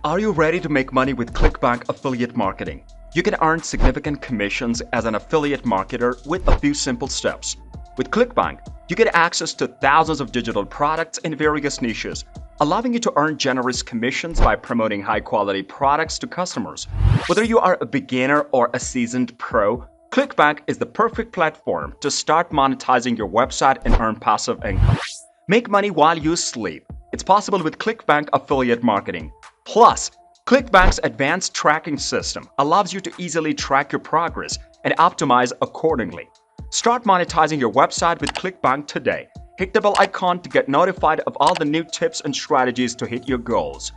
Are you ready to make money with ClickBank affiliate marketing? You can earn significant commissions as an affiliate marketer with a few simple steps. With ClickBank, you get access to thousands of digital products in various niches, allowing you to earn generous commissions by promoting high-quality products to customers. Whether you are a beginner or a seasoned pro, ClickBank is the perfect platform to start monetizing your website and earn passive income. Make money while you sleep. It's possible with ClickBank affiliate marketing. Plus, ClickBank's advanced tracking system allows you to easily track your progress and optimize accordingly. Start monetizing your website with ClickBank today. Hit the bell icon to get notified of all the new tips and strategies to hit your goals.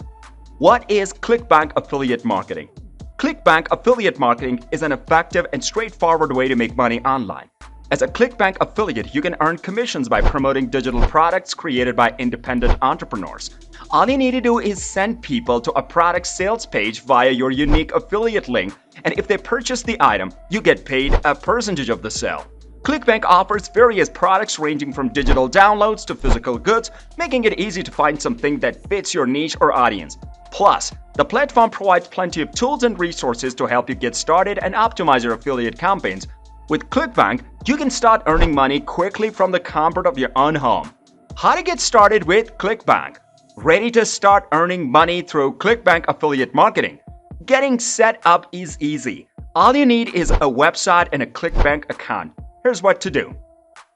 What is ClickBank affiliate marketing? ClickBank affiliate marketing is an effective and straightforward way to make money online. As a ClickBank affiliate, you can earn commissions by promoting digital products created by independent entrepreneurs. All you need to do is send people to a product sales page via your unique affiliate link, and if they purchase the item, you get paid a percentage of the sale. ClickBank offers various products ranging from digital downloads to physical goods, making it easy to find something that fits your niche or audience. Plus, the platform provides plenty of tools and resources to help you get started and optimize your affiliate campaigns. With ClickBank, you can start earning money quickly from the comfort of your own home. How to get started with ClickBank? Ready to start earning money through ClickBank affiliate marketing? Getting set up is easy. All you need is a website and a ClickBank account. Here's what to do.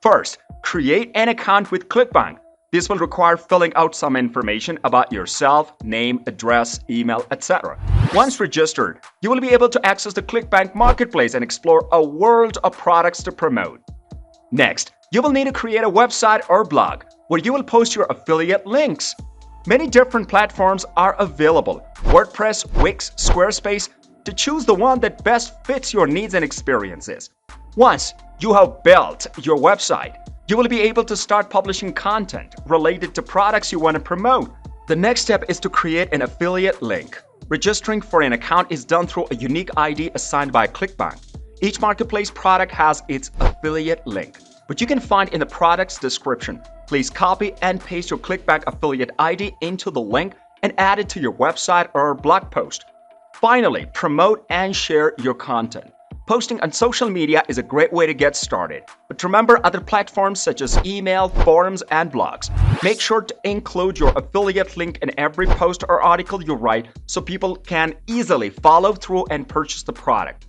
First, create an account with ClickBank. This will require filling out some information about yourself, name, address, email, etc. Once registered, you will be able to access the ClickBank marketplace and explore a world of products to promote. Next, you will need to create a website or blog where you will post your affiliate links. Many different platforms are available: WordPress, Wix, Squarespace, to choose the one that best fits your needs and experiences. Once you have built your website, you will be able to start publishing content related to products you want to promote. The next step is to create an affiliate link. Registering for an account is done through a unique ID assigned by ClickBank. Each marketplace product has its affiliate link, which you can find in the product's description. Please copy and paste your ClickBank affiliate ID into the link and add it to your website or blog post. Finally, promote and share your content. Posting on social media is a great way to get started, but remember other platforms such as email, forums, and blogs. Make sure to include your affiliate link in every post or article you write so people can easily follow through and purchase the product.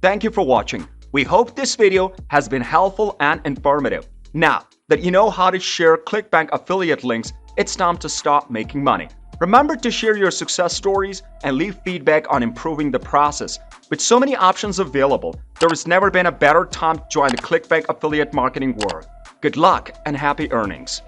Thank you for watching. We hope this video has been helpful and informative. Now that you know how to share ClickBank affiliate links, it's time to start making money. Remember to share your success stories and leave feedback on improving the process. With so many options available, there has never been a better time to join the ClickBank affiliate marketing world. Good luck and happy earnings.